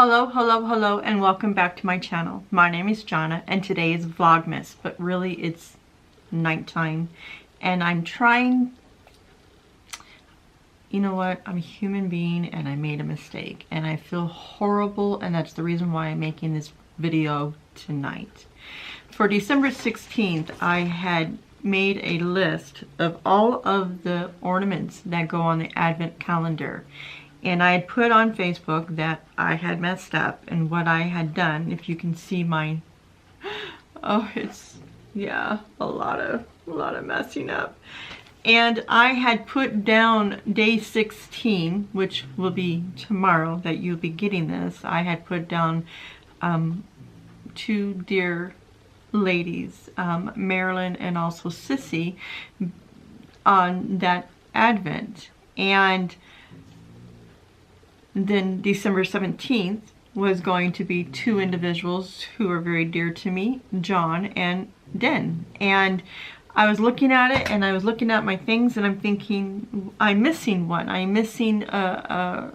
Hello, hello, hello, and welcome back to my channel. My name is Jonna, and today is Vlogmas, but really it's nighttime, and I'm trying, you know what, I'm a human being, and I made a mistake, and I feel horrible, and that's the reason why I'm making this video tonight. For December 16th, I had made a list of all of the ornaments that go on the Advent calendar. And I had put on Facebook that I had messed up and what I had done. If you can see my, oh, it's, yeah, a lot of messing up. And I had put down day 16, which will be tomorrow that you'll be getting this. I had put down two dear ladies, Marilyn and also Sissy, on that Advent. And then December 17th was going to be two individuals who are very dear to me, John and Den. And I was looking at it and I was looking at my things and I'm thinking, I'm missing one. I'm missing an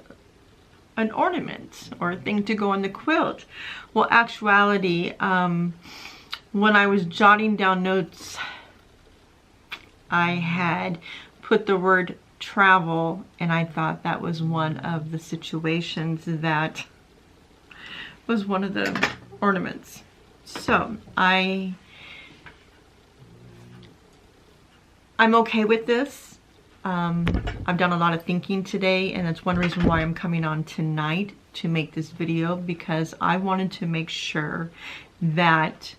ornament or a thing to go on the quilt. Well, actuality, when I was jotting down notes, I had put the word travel, and I thought that was one of the situations that was one of the ornaments. So I'm okay with this. I've done a lot of thinking today, and that's one reason why I'm coming on tonight to make this video, because I wanted to make sure that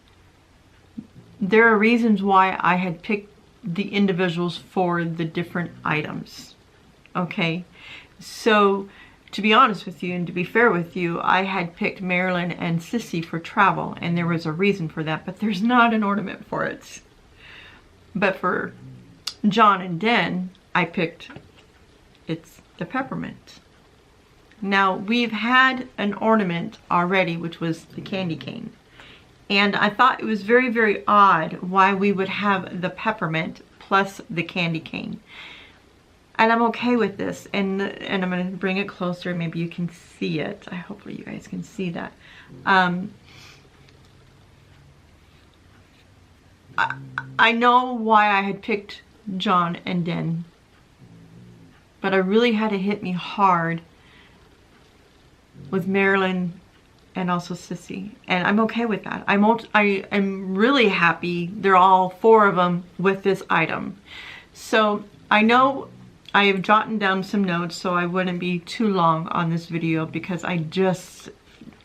there are reasons why I had picked the individuals for the different items. Okay, so to be honest with you and to be fair with you, I had picked Marilyn and Sissy for travel, and there was a reason for that, but there's not an ornament for it. But for John and Den, I picked, it's the peppermint. Now, we've had an ornament already, which was the candy cane. And I thought it was very, very odd why we would have the peppermint plus the candy cane. And I'm okay with this. And I'm going to bring it closer. Maybe you can see it. Hopefully you guys can see that. I know why I had picked John and Den. But I really had to hit me hard with Marilyn and also Sissy, and I'm okay with that. I'm really happy they're all four of them with this item. So I know I have jotted down some notes so I wouldn't be too long on this video, because a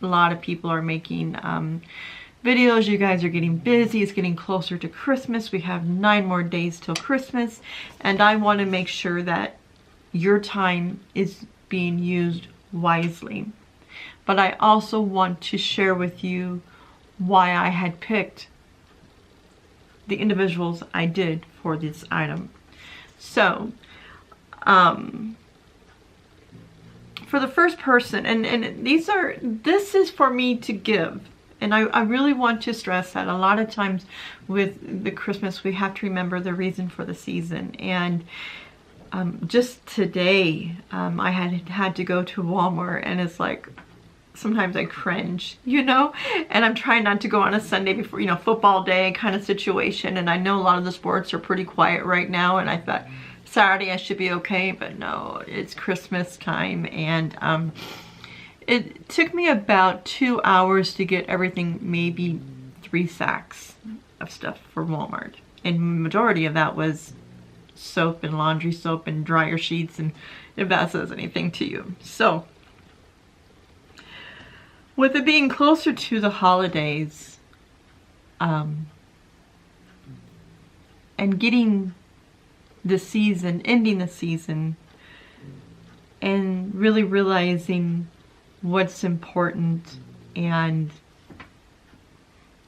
lot of people are making videos. You guys are getting busy. It's getting closer to Christmas. We have 9 more days till Christmas, and I want to make sure that your time is being used wisely. But I also want to share with you why I had picked the individuals I did for this item. So, for the first person, and this is for me to give. And I really want to stress that a lot of times with the Christmas, we have to remember the reason for the season. And just today, I had to go to Walmart, and it's like, sometimes I cringe, you know, and I'm trying not to go on a Sunday before, you know, football day kind of situation. And I know a lot of the sports are pretty quiet right now, and I thought Saturday I should be okay, but no, it's Christmas time. And it took me about 2 hours to get everything, maybe 3 sacks of stuff for Walmart. And the majority of that was soap and laundry soap and dryer sheets, and if that says anything to you. So with it being closer to the holidays, and getting the season, ending the season, and really realizing what's important, and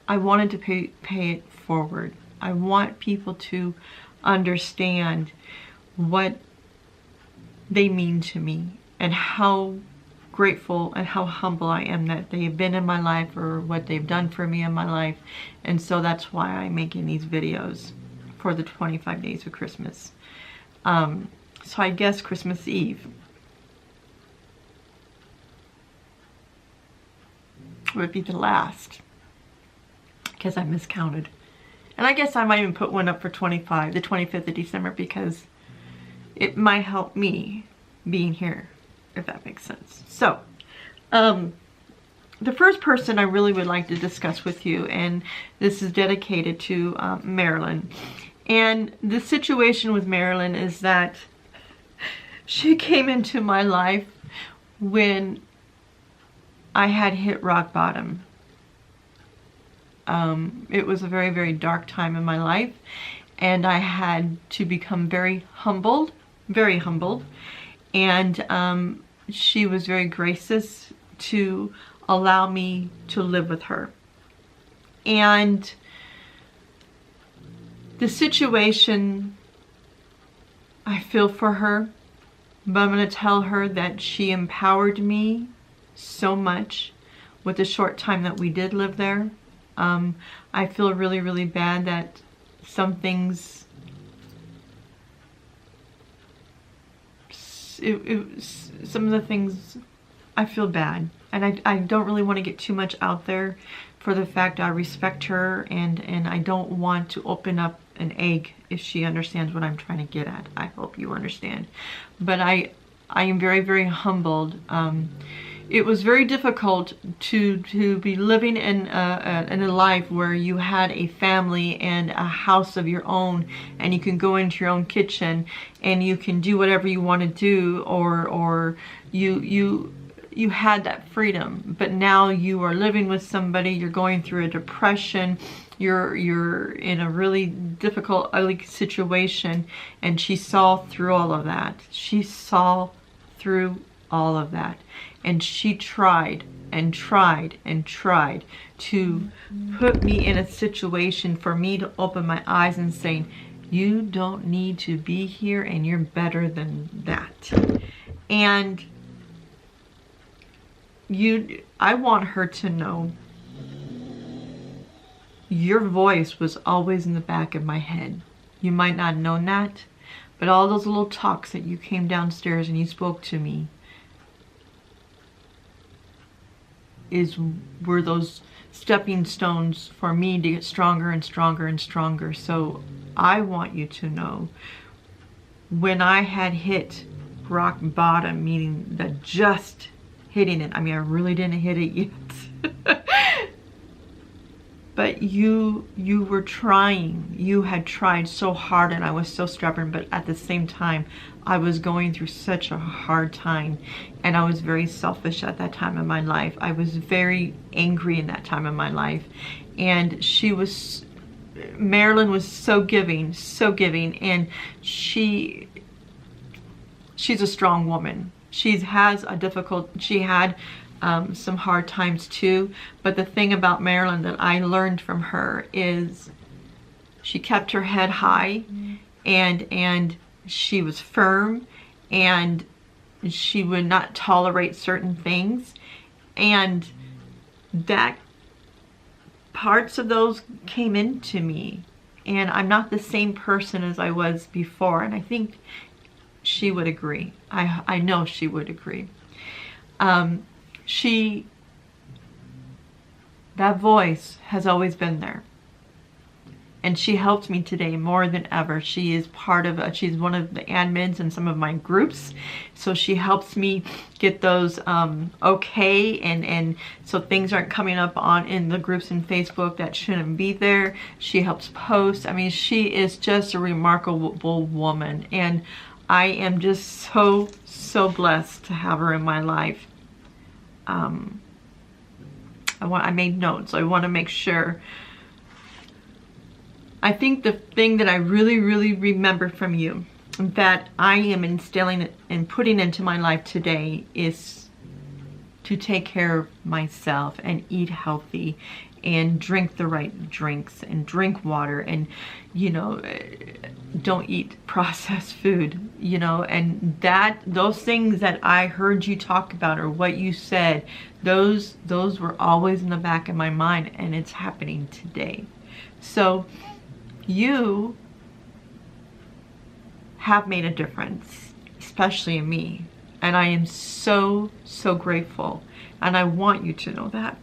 I wanted to pay it forward. I want people to understand what they mean to me and how grateful and how humble I am that they have been in my life, or what they've done for me in my life. And so that's why I'm making these videos for the 25 days of Christmas. So I guess Christmas Eve. would be the last, because I miscounted. And I guess I might even put one up for the 25th of December, because it might help me being here, if that makes sense. So, the first person I really would like to discuss with you, and this is dedicated to Marilyn. And the situation with Marilyn is that she came into my life when I had hit rock bottom. It was a very, very dark time in my life, and I had to become very humbled, and she was very gracious to allow me to live with her. And the situation, I feel for her, but I'm going to tell her that she empowered me so much with the short time that we did live there. I feel really, really bad that some things, some of the things, I feel bad. And I don't really want to get too much out there, for the fact I respect her, and I don't want to open up an egg, if she understands what I'm trying to get at. I hope you understand. But I am very, very humbled. It was very difficult to be living in a life where you had a family and a house of your own, and you can go into your own kitchen and you can do whatever you want to do, or you had that freedom. But now you are living with somebody, you're going through a depression, you're in a really difficult, ugly situation, and she saw through all of that. She saw through all of that, and she tried and tried and tried to put me in a situation for me to open my eyes and saying, you don't need to be here, and you're better than that. And I want her to know your voice was always in the back of my head. You might not have known that, but all those little talks that you came downstairs and you spoke to me were those stepping stones for me to get stronger and stronger and stronger. So I want you to know, when I had hit rock bottom, meaning that just hitting it, I mean, I really didn't hit it yet. But you were trying. You had tried so hard, and I was so stubborn, but at the same time, I was going through such a hard time, and I was very selfish at that time in my life. I was very angry in that time in my life, and Marilyn was so giving, and she's a strong woman. She had some hard times too, but the thing about Marilyn that I learned from her is she kept her head high, and she was firm, and she would not tolerate certain things, and that parts of those came into me, and I'm not the same person as I was before, and I think she would agree. I know she would agree. That voice has always been there, and she helped me today more than ever. She is she's one of the admins in some of my groups, so she helps me get those okay, and so things aren't coming up in the groups in Facebook that shouldn't be there. She helps post. I mean, she is just a remarkable woman, and I am just so blessed to have her in my life. I made notes. I want to make sure. I think the thing that I really, really remember from you, that I am instilling and putting into my life today, is to take care of myself and eat healthy and drink the right drinks and drink water, and don't eat processed food, and those things that I heard you talk about, or what you said, those were always in the back of my mind, and it's happening today. So you have made a difference, especially in me, and I am so grateful, and I want you to know that.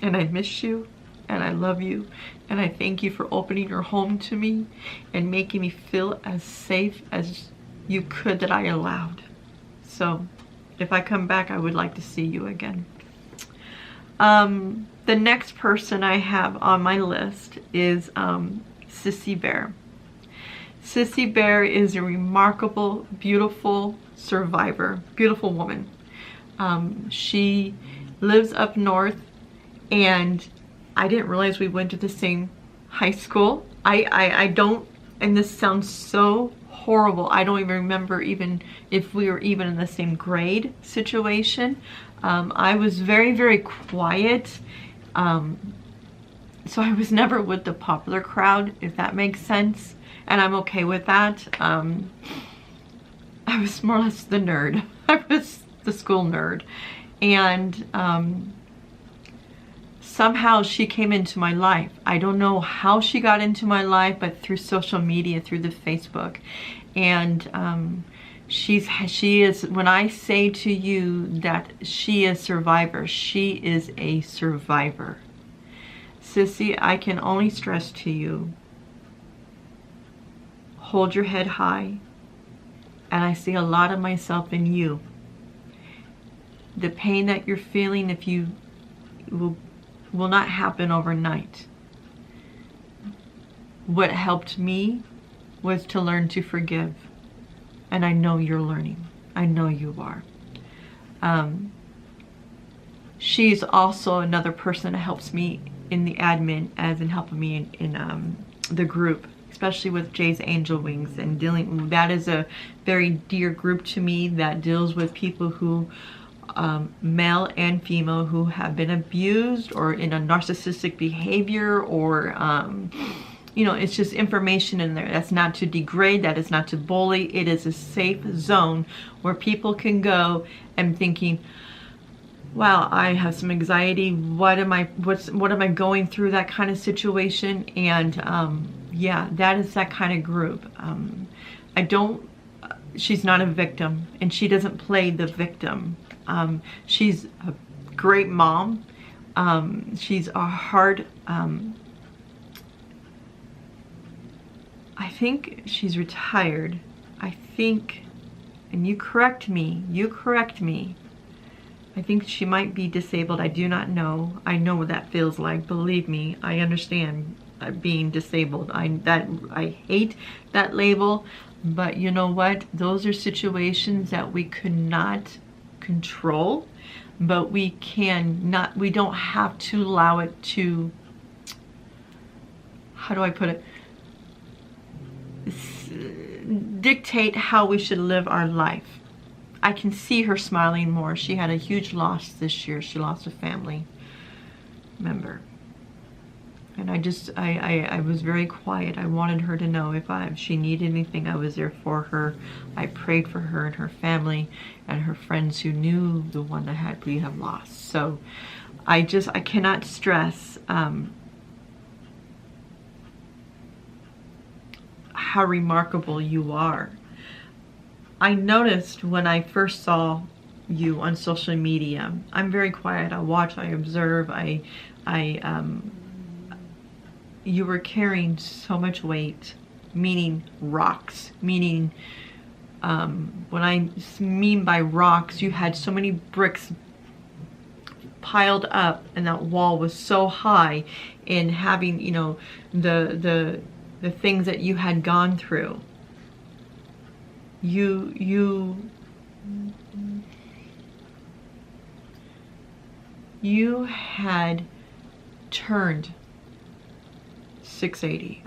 and I miss you, and I love you, and I thank you for opening your home to me and making me feel as safe as you could that I allowed. So if I come back, I would like to see you again. The next person I have on my list is Sissy Bear. Sissy Bear is a remarkable, beautiful survivor, beautiful woman. She lives up north, and I didn't realize we went to the same high school. I don't, and this sounds so horrible, I don't even remember even if we were even in the same grade situation. I was very, very quiet. So I was never with the popular crowd, if that makes sense. And I'm okay with that. I was more or less the nerd. I was the school nerd. And somehow she came into my life. I don't know how she got into my life, but through social media, through the Facebook. And she is, when I say to you that she is a survivor, she is a survivor. Sissy, I can only stress to you, hold your head high, and I see a lot of myself in you. The pain that you're feeling, if you will not happen overnight. What helped me was to learn to forgive, and I know you're learning. I know you are. She's also another person that helps me in the admin, as in helping me in the group, especially with Jay's Angel Wings, and dealing, that is a very dear group to me that deals with people who, male and female, who have been abused or in a narcissistic behavior, or you know, it's just information in there. That's not to degrade, that is not to bully. It is a safe zone where people can go and thinking, wow, I have some anxiety. What am I going through, that kind of situation. And yeah, that is that kind of group. She's not a victim, and she doesn't play the victim. She's a great mom. She's a hard, I think she's retired. I think, and you correct me, I think she might be disabled. I do not know. I know what that feels like. Believe me, I understand being disabled. I hate that label, but you know what? Those are situations that we could not control, but we don't have to allow it to, how do I put it? Dictate how we should live our life. I can see her smiling more. She had a huge loss this year. She lost a family member. And I was very quiet. I wanted her to know if she needed anything, I was there for her. I prayed for her and her family and her friends who knew the one that we have lost. So I cannot stress how remarkable you are. I noticed when I first saw you on social media, I'm very quiet. I watch, I observe, you were carrying so much weight, meaning rocks, meaning, when I mean by rocks, you had so many bricks piled up, and that wall was so high, in having, you know, the things that you had gone through. You had turned 360,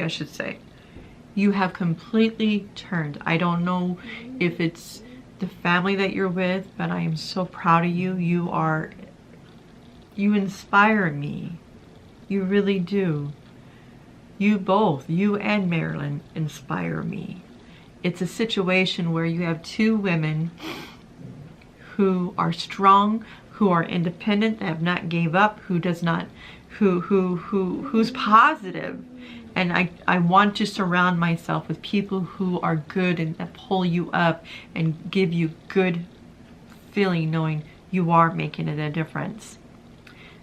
I should say. You have completely turned. I don't know if it's the family that you're with, but I am so proud of you. You inspire me. You really do. You both, you and Marilyn, inspire me. It's a situation where you have two women who are strong, who are independent, that have not gave up, who's positive. And I want to surround myself with people who are good and that pull you up and give you good feeling, knowing you are making it a difference.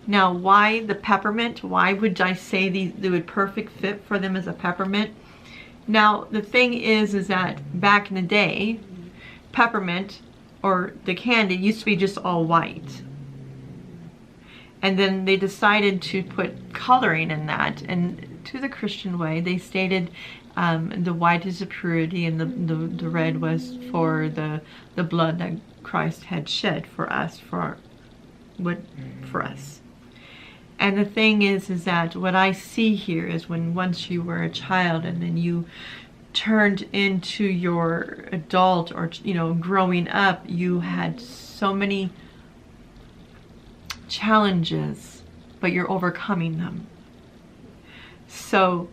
Now, why the peppermint? Why would I say they would perfect fit for them as a peppermint? Now, the thing is that back in the day, peppermint or the candy used to be just all white. And then they decided to put coloring in that. And to the Christian way, they stated the white is the purity and the red was for the blood that Christ had shed for us, for us. And the thing is that what I see here is when once you were a child and then you turned into your adult or, you know, growing up, you had so many challenges, but you're overcoming them. So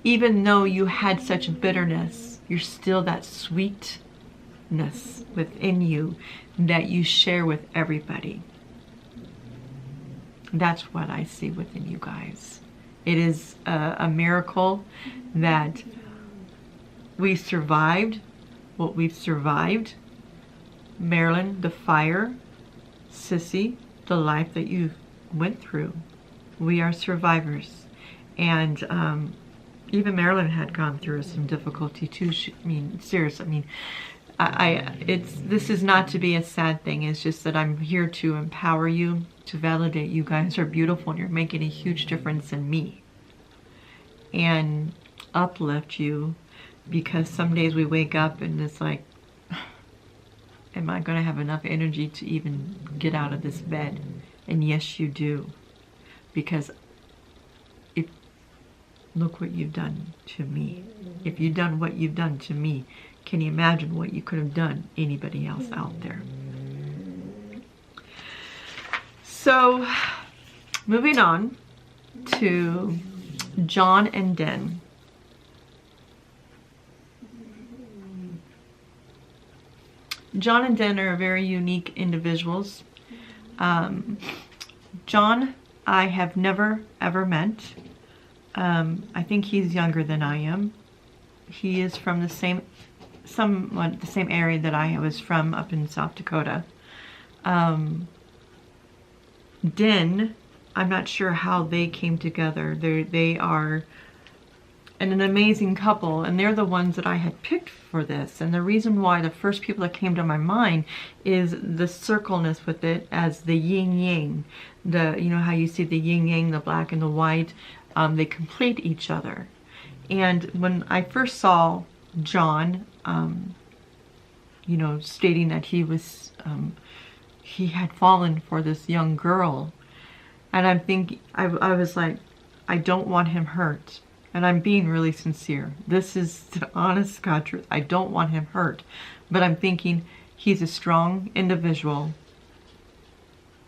even though you had such bitterness, you're still that sweetness within you that you share with everybody. That's what I see within you guys. It is a miracle that we survived what we've survived. Marilyn, the fire. Sissy, the life that you went through. We are survivors. And even Marilyn had gone through some difficulty too. I mean, seriously, I mean, this is not to be a sad thing. It's just that I'm here to empower you, to validate you guys are beautiful and you're making a huge difference in me. And uplift you, because some days we wake up and it's like, am I going to have enough energy to even get out of this bed? And yes, you do. Because look what you've done to me. If you've done what you've done to me, can you imagine what you could have done anybody else out there? So, moving on to John and Den. John and Den are very unique individuals. John, I have never ever met. I think he's younger than I am. He is from the somewhat the same area that I was from up in South Dakota. Den, I'm not sure how they came together. They are an amazing couple, and they're the ones that I had picked for this. And the reason why, the first people that came to my mind is the circleness with it as the yin yang. You know how you see the yin yang, the black and the white. They complete each other. And when I first saw John, you know, stating that he was, he had fallen for this young girl, and I'm thinking, I was like, I don't want him hurt. And I'm being really sincere. This is the honest God truth. I don't want him hurt. But I'm thinking, he's a strong individual.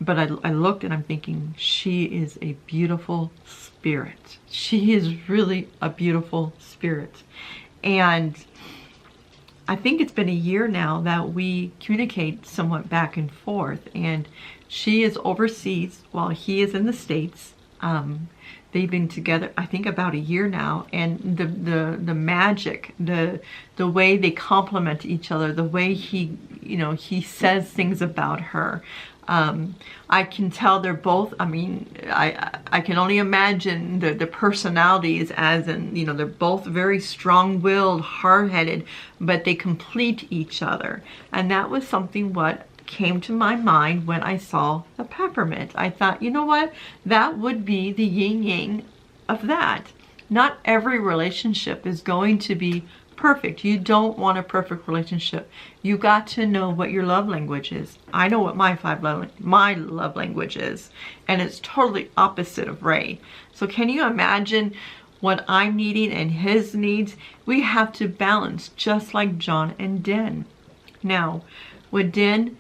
But I looked and I'm thinking, she is a beautiful spirit. She is really a beautiful spirit. And I think it's been a year now that we communicate somewhat back and forth. And she is overseas while he is in the States. They've been together, I think, about a year now, and the magic, the way they complement each other, the way he, you know, he says things about her. I can tell they're both, I mean, I can only imagine the personalities, as in, you know, they're both very strong-willed, hard-headed, but they complete each other. And that was something what came to my mind when I saw the peppermint. I thought, you know what, that would be the yin yang of that. Not every relationship is going to be perfect. You don't want a perfect relationship. You got to know what your love language is. I know what my love language is, and it's totally opposite of Ray. So can you imagine what I'm needing and his needs? We have to balance, just like John and Den. Now, with Den,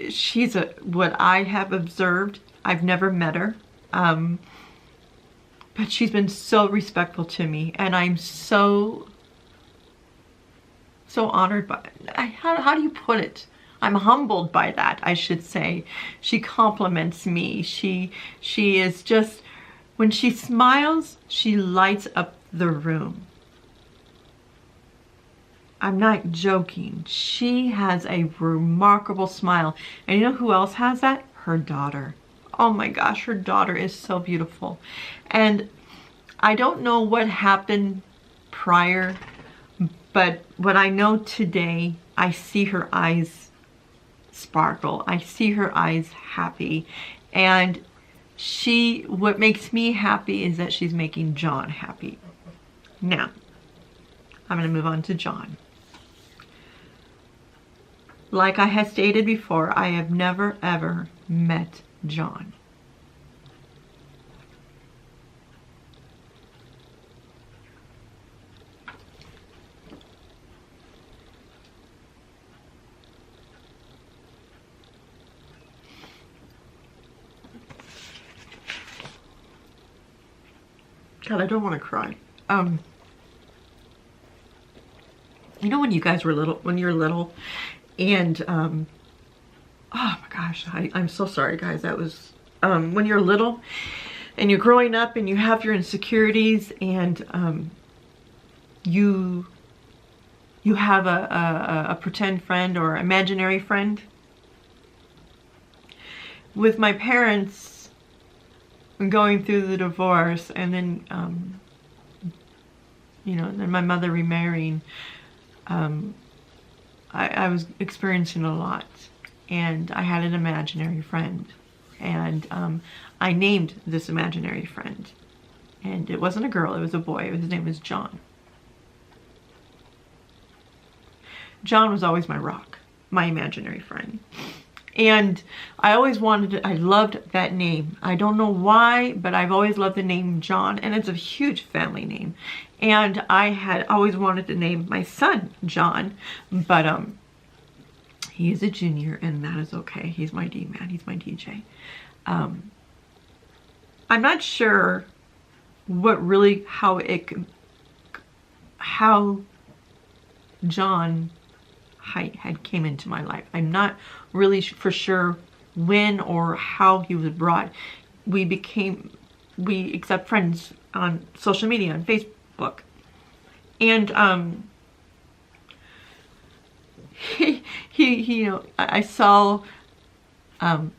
she's what I have observed, I've never met her, but she's been so respectful to me, and I'm so honored by it. How do you put it? I'm humbled by that, I should say. She compliments me. She is just, when she smiles, she lights up the room. I'm not joking. She has a remarkable smile. And you know who else has that? Her daughter. Oh my gosh, her daughter is so beautiful. And I don't know what happened prior, but what I know today, I see her eyes sparkle. I see her eyes happy. And what makes me happy is that she's making John happy. Now, I'm going to move on to John. Like I had stated before, I have never ever met John. God, I don't want to cry. You know when you guys were little, when you're little, and oh my gosh, I'm so sorry guys, that was when you're little and you're growing up and you have your insecurities, and you have a pretend friend or imaginary friend. With my parents going through the divorce, and then you know, then my mother remarrying, I was experiencing a lot, and I had an imaginary friend, and I named this imaginary friend, and it wasn't a girl, it was a boy. His name was John. John was always my rock, my imaginary friend. And I always wanted it, I loved that name. I don't know why, but I've always loved the name John, and it's a huge family name. And I had always wanted to name my son John, but he is a junior, and that is okay. He's my D-man, he's my DJ. I'm not sure what really, how John had came into my life. I'm not really for sure when or how he was brought. We accept friends on social media, on Facebook, and he you know, I saw some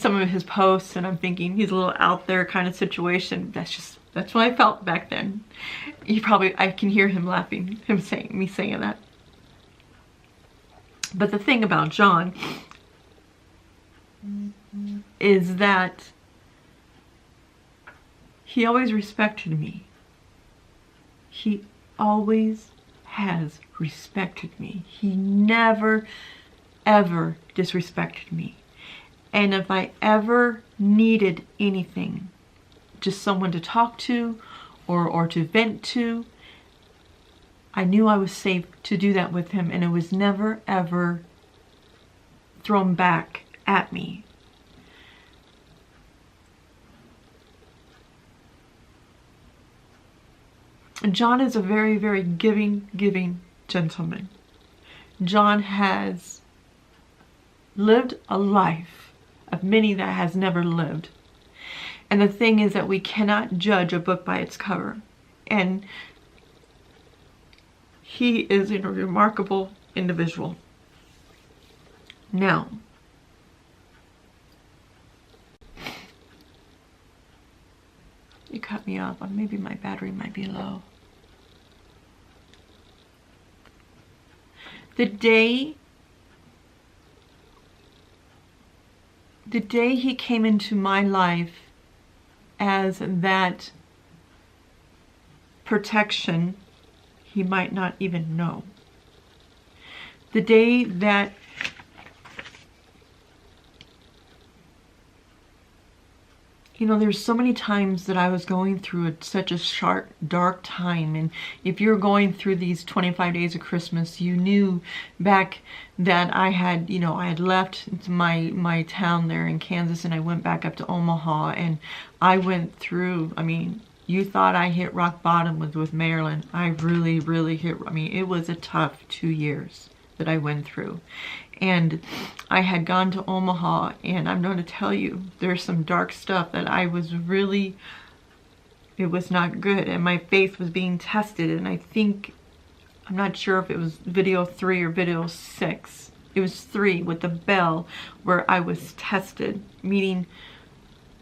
of his posts, and I'm thinking he's a little out there kind of situation. That's what I felt back then. I can hear him laughing, me saying that. But the thing about John is that he always respected me. He always has respected me. He never, ever disrespected me. And if I ever needed anything, just someone to talk to or to vent to, I knew I was safe to do that with him, and it was never ever thrown back at me. John is a very, very giving gentleman. John has lived a life of many that has never lived. And the thing is that we cannot judge a book by its cover. And he is a remarkable individual. Now, you cut me off. Maybe my battery might be low. The day he came into my life as that protection, he might not even know. The day that you know, there's so many times that I was going through such a sharp, dark time. And if you're going through these 25 days of Christmas, you knew back that I had, you know, I had left my town there in Kansas, and I went back up to Omaha, and I went through, I mean, you thought I hit rock bottom with Maryland. I really, really hit, I mean, it was a tough 2 years that I went through. And I had gone to Omaha, and I'm going to tell you, there's some dark stuff that I was really, it was not good, and my faith was being tested. And I think I'm not sure if it was video 3 or video 6. It was 3 with the bell where I was tested, meaning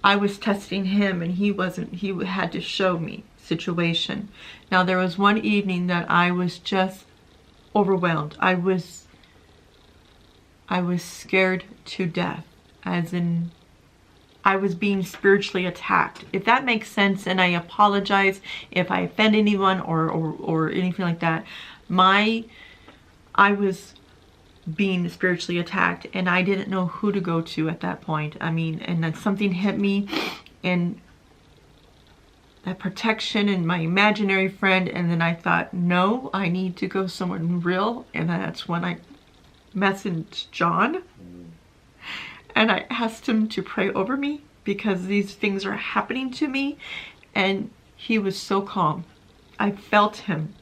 I was testing him and he wasn't. He had to show me situation. Now there was one evening that I was just overwhelmed. I was scared to death, as in I was being spiritually attacked. If that makes sense, and I apologize if I offend anyone or anything like that. I was being spiritually attacked and I didn't know who to go to at that point. I mean, and then something hit me and that protection and my imaginary friend, and then I thought, no, I need to go somewhere real. And that's when I messaged John and I asked him to pray over me because these things are happening to me. And he was so calm. I felt him.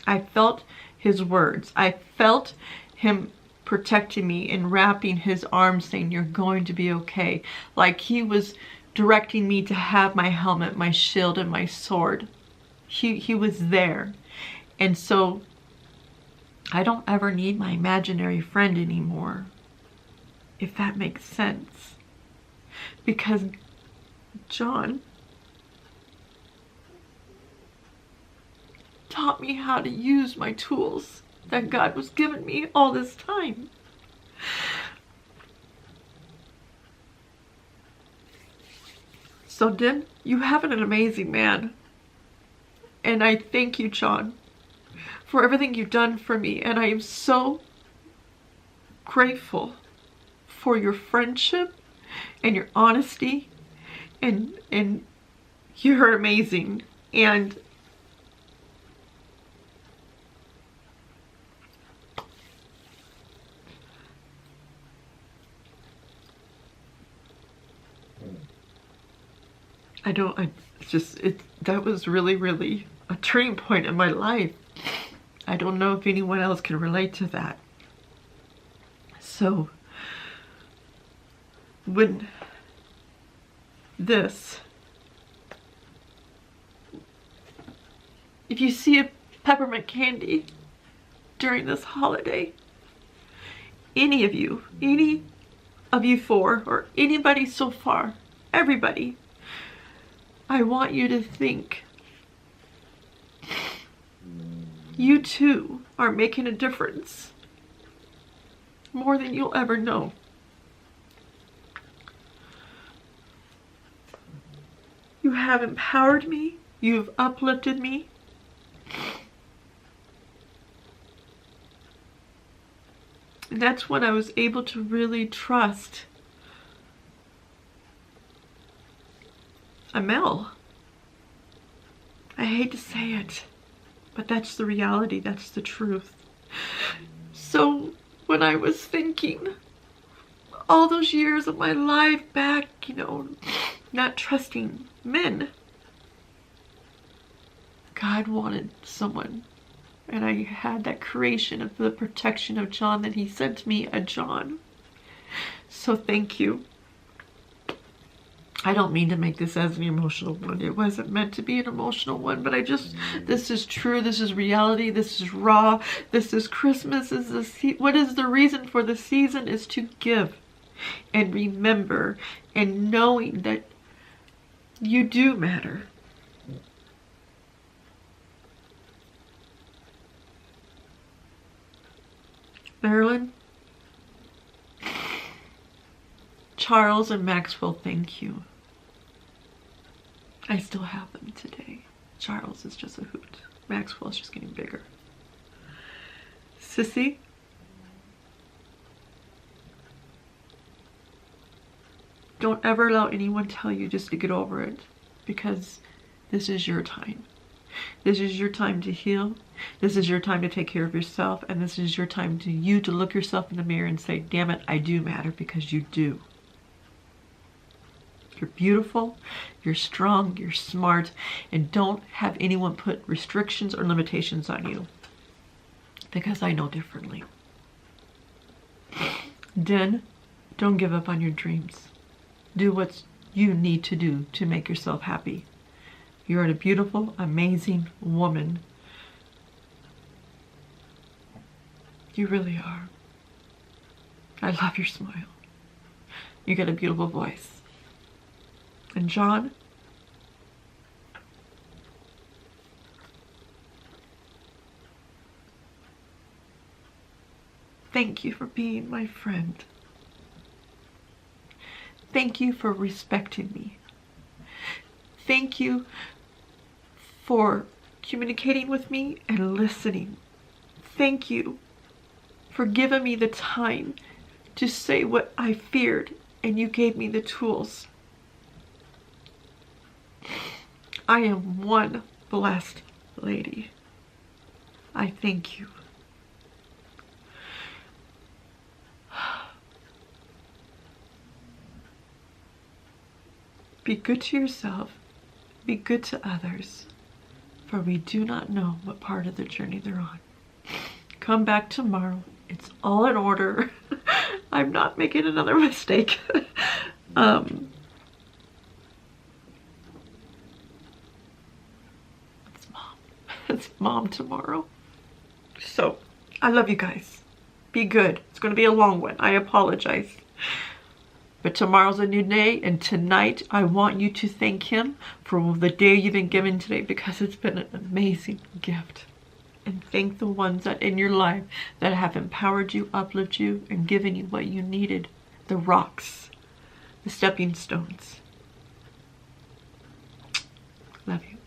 I felt his words. I felt him protecting me and wrapping his arms saying, you're going to be okay. Like he was directing me to have my helmet, my shield, and my sword. He was there. And so I don't ever need my imaginary friend anymore, if that makes sense. Because John taught me how to use my tools that God was giving me all this time. So then, you have an amazing man. And I thank you, John, for everything you've done for me. And I am so grateful for your friendship and your honesty. And you're amazing. And that was really, really a turning point in my life. I don't know if anyone else can relate to that. So, when if you see a peppermint candy during this holiday, any of you four, or anybody so far, everybody, I want you to think you too are making a difference more than you'll ever know. You have empowered me. You've uplifted me. And that's when I was able to really trust Amel. I hate to say it, but that's the reality, that's the truth. So when I was thinking all those years of my life back, not trusting men, God wanted someone. And I had that creation of the protection of John that he sent me a John. So thank you. I don't mean to make this as an emotional one. It wasn't meant to be an emotional one, but this is true. This is reality. This is raw. This is Christmas. What is the reason for the season is to give and remember and knowing that you do matter. Marilyn, Charles, and Maxwell, thank you. I still have them today. Charles is just a hoot. Maxwell is just getting bigger. Sissy, don't ever allow anyone tell you just to get over it, because this is your time. This is your time to heal. This is your time to take care of yourself. And this is your time to look yourself in the mirror and say, damn it, I do matter, because you do. You're beautiful, you're strong, you're smart, and don't have anyone put restrictions or limitations on you, because I know differently. Then, don't give up on your dreams. Do what you need to do to make yourself happy. You're a beautiful, amazing woman. You really are. I love your smile. You got a beautiful voice. And John, thank you for being my friend. Thank you for respecting me. Thank you for communicating with me and listening. Thank you for giving me the time to say what I feared, and you gave me the tools. I am one blessed lady. I thank you. Be good to yourself. Be good to others. For we do not know what part of the journey they're on. Come back tomorrow. It's all in order. I'm not making another mistake. It's mom. It's mom tomorrow. So, I love you guys. Be good. It's going to be a long one. I apologize. But tomorrow's a new day, and tonight I want you to thank him for the day you've been given today, because it's been an amazing gift. And thank the ones that in your life that have empowered you, uplifted you, and given you what you needed. The rocks, the stepping stones. Love you.